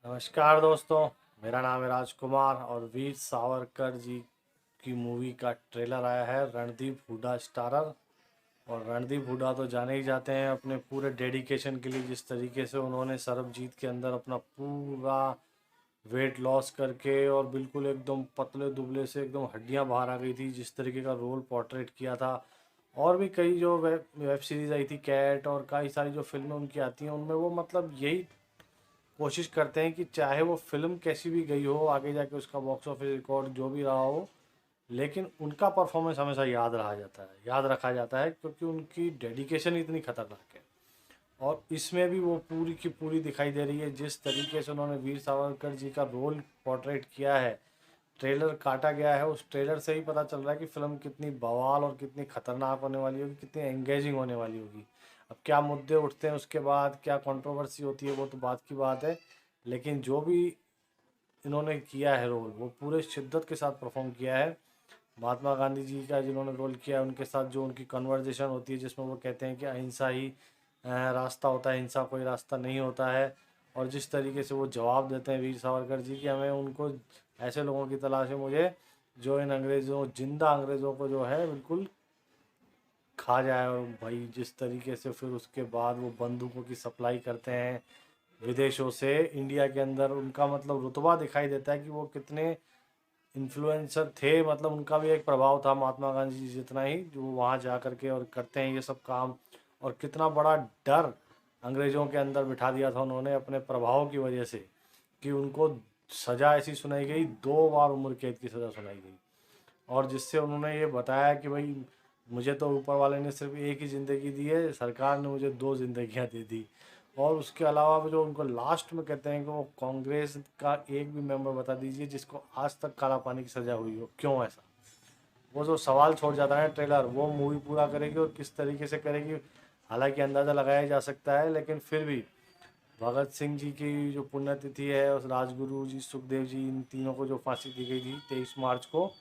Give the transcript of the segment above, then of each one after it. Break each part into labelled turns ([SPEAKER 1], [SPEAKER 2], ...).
[SPEAKER 1] नमस्कार दोस्तों, मेरा नाम है राजकुमार और वीर सावरकर जी की मूवी का ट्रेलर आया है। रणदीप हुड्डा स्टारर। और रणदीप हुड्डा तो जाने ही जाते हैं अपने पूरे डेडिकेशन के लिए। जिस तरीके से उन्होंने सरबजीत के अंदर अपना पूरा वेट लॉस करके और बिल्कुल एकदम पतले दुबले से एकदम हड्डियां बाहर आ गई थी, जिस तरीके का रोल पोर्ट्रेट किया था। और भी कई जो वेब सीरीज़ आई थी, कैट, और कई सारी जो फिल्में उनकी आती हैं, उनमें वो मतलब यही कोशिश करते हैं कि चाहे वो फिल्म कैसी भी गई हो, आगे जाके उसका बॉक्स ऑफिस रिकॉर्ड जो भी रहा हो, लेकिन उनका परफॉर्मेंस हमेशा याद रखा जाता है, क्योंकि उनकी डेडिकेशन इतनी खतरनाक है। और इसमें भी वो पूरी की पूरी दिखाई दे रही है। जिस तरीके से उन्होंने वीर सावरकर जी का रोल पोर्ट्रेट किया है, ट्रेलर काटा गया है, उस ट्रेलर से ही पता चल रहा है कि फिल्म कितनी बवाल और कितनी खतरनाक होने वाली होगी, कितनी एंगेजिंग होने वाली होगी। अब क्या मुद्दे उठते हैं, उसके बाद क्या कंट्रोवर्सी होती है, वो तो बात की बात है। लेकिन जो भी इन्होंने किया है रोल, वो पूरे शिद्दत के साथ परफॉर्म किया है। महात्मा गांधी जी का जिन्होंने रोल किया है, उनके साथ जो उनकी कन्वर्जेशन होती है, जिसमें वो कहते हैं कि अहिंसा ही रास्ता होता है, हिंसा कोई रास्ता नहीं होता है। और जिस तरीके से वो जवाब देते हैं वीर सावरकर जी की, हमें उनको ऐसे लोगों की तलाश है मुझे, जो इन अंग्रेज़ों, जिंदा अंग्रेज़ों को जो है बिल्कुल खा जाए। और भाई जिस तरीके से फिर उसके बाद वो बंदूकों की सप्लाई करते हैं विदेशों से इंडिया के अंदर, उनका मतलब रुतबा दिखाई देता है कि वो कितने इन्फ्लुएंसर थे। मतलब उनका भी एक प्रभाव था महात्मा गांधी जी जितना ही, जो वहाँ जा कर के और करते हैं ये सब काम। और कितना बड़ा डर अंग्रेज़ों के अंदर बिठा दिया था उन्होंने अपने प्रभाव की वजह से, कि उनको सज़ा ऐसी सुनाई गई, 2 बार उम्र कैद की सज़ा सुनाई गई। और जिससे उन्होंने ये बताया कि भाई मुझे तो ऊपर वाले ने सिर्फ एक ही ज़िंदगी दी है, सरकार ने मुझे 2 जिंदगियां दे दी। और उसके अलावा भी जो उनको लास्ट में कहते हैं कि वो कांग्रेस का एक भी मेंबर बता दीजिए जिसको आज तक काला पानी की सज़ा हुई हो, क्यों ऐसा। वो जो सवाल छोड़ जाता है ट्रेलर, वो मूवी पूरा करेगी और किस तरीके से करेगी हालांकि अंदाज़ा लगाया जा सकता है। लेकिन फिर भी भगत सिंह जी की जो पुण्यतिथि है, उस राजगुरु जी, सुखदेव जी, इन तीनों को जो फांसी दी गई थी 23 मार्च को,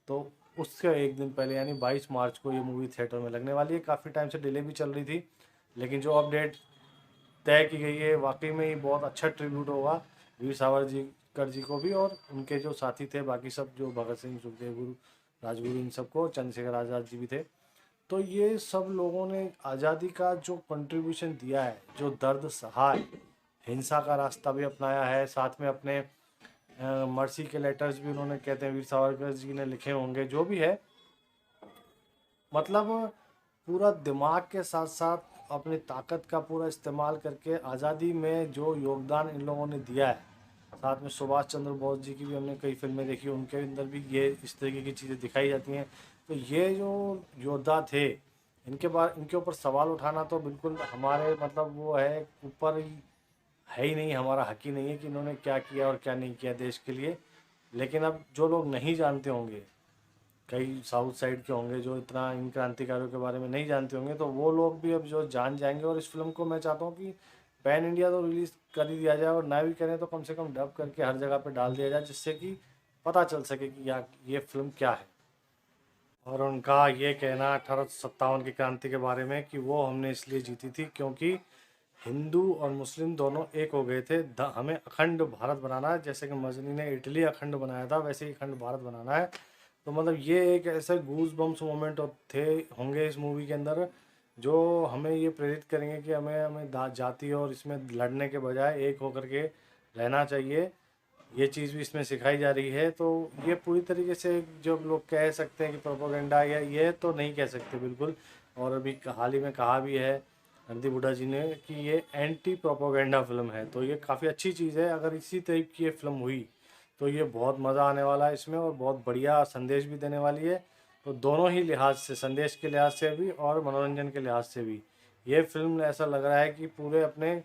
[SPEAKER 1] तो उसके एक दिन पहले यानी 22 मार्च को ये मूवी थिएटर में लगने वाली है। काफ़ी टाइम से डिले भी चल रही थी, लेकिन जो अपडेट तय की गई है, वाकई में ही बहुत अच्छा ट्रिब्यूट होगा वीर सावरकर जी को भी, और उनके जो साथी थे बाकी सब, जो भगत सिंह, सुखदेव, गुरु, राजगुरु, इन सबको, चंद्रशेखर आज़ाद जी भी थे। तो ये सब लोगों ने आज़ादी का जो कंट्रीब्यूशन दिया है, जो दर्द सहा है, हिंसा का रास्ता भी अपनाया है, साथ में अपने मर्सी के लेटर्स भी उन्होंने, कहते हैं वीर सावरकर जी ने लिखे होंगे, जो भी है, मतलब पूरा दिमाग के साथ साथ अपनी ताकत का पूरा इस्तेमाल करके आज़ादी में जो योगदान इन लोगों ने दिया है। साथ में सुभाष चंद्र बोस जी की भी हमने कई फिल्में देखी, उनके अंदर भी ये इस तरीके की चीज़ें दिखाई जाती हैं। तो ये जो योद्धा थे, इनके ऊपर सवाल उठाना तो बिल्कुल हमारे मतलब वो है ऊपर ही, है ही नहीं, हमारा हक ही नहीं है कि इन्होंने क्या किया और क्या नहीं किया देश के लिए। लेकिन अब जो लोग नहीं जानते होंगे, कई साउथ साइड के होंगे जो इतना इन क्रांतिकारियों के बारे में नहीं जानते होंगे, तो वो लोग भी अब जो जान जाएंगे। और इस फिल्म को मैं चाहता हूँ कि पैन इंडिया तो रिलीज़ कर ही दिया जाए, और ना भी करें तो कम से कम डब करके हर जगह पे डाल दिया जाए, जिससे कि पता चल सके कि ये फिल्म क्या है। और उनका ये कहना 1857 की क्रांति के बारे में कि वो हमने इसलिए जीती थी क्योंकि हिंदू और मुस्लिम दोनों एक हो गए थे। हमें अखंड भारत बनाना है, जैसे कि मजनी ने इटली अखंड बनाया था, वैसे ही अखंड भारत बनाना है। तो मतलब ये एक ऐसे गूज बम्स मोमेंट थे, होंगे इस मूवी के अंदर, जो हमें ये प्रेरित करेंगे कि हमें हमें जाति और इसमें लड़ने के बजाय एक होकर के रहना चाहिए। ये चीज़ भी इसमें सिखाई जा रही है। तो ये पूरी तरीके से जो लोग कह सकते हैं कि प्रोपोगंडा, या ये तो नहीं कह सकते बिल्कुल। और अभी हाल ही में कहा भी है रणदीप हुड्डा जी ने कि ये एंटी प्रोपोगंडा फिल्म है। तो ये काफ़ी अच्छी चीज़ है। अगर इसी टाइप की ये फिल्म हुई तो ये बहुत मज़ा आने वाला है इसमें, और बहुत बढ़िया संदेश भी देने वाली है। तो दोनों ही लिहाज से, संदेश के लिहाज से भी और मनोरंजन के लिहाज से भी, ये फिल्म ऐसा लग रहा है कि पूरे अपने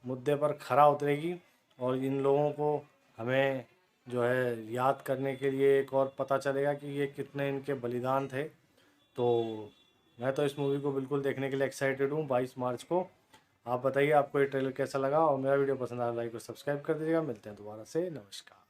[SPEAKER 1] मुद्दे पर खरा उतरेगी। और इन लोगों को हमें जो है याद करने के लिए एक और पता चलेगा कि ये कितने इनके बलिदान थे। तो मैं तो इस मूवी को बिल्कुल देखने के लिए एक्साइटेड हूँ 22 मार्च को। आप बताइए आपको ये ट्रेलर कैसा लगा, और मेरा वीडियो पसंद आया लाइक और सब्सक्राइब कर दीजिएगा। मिलते हैं दोबारा से, नमस्कार।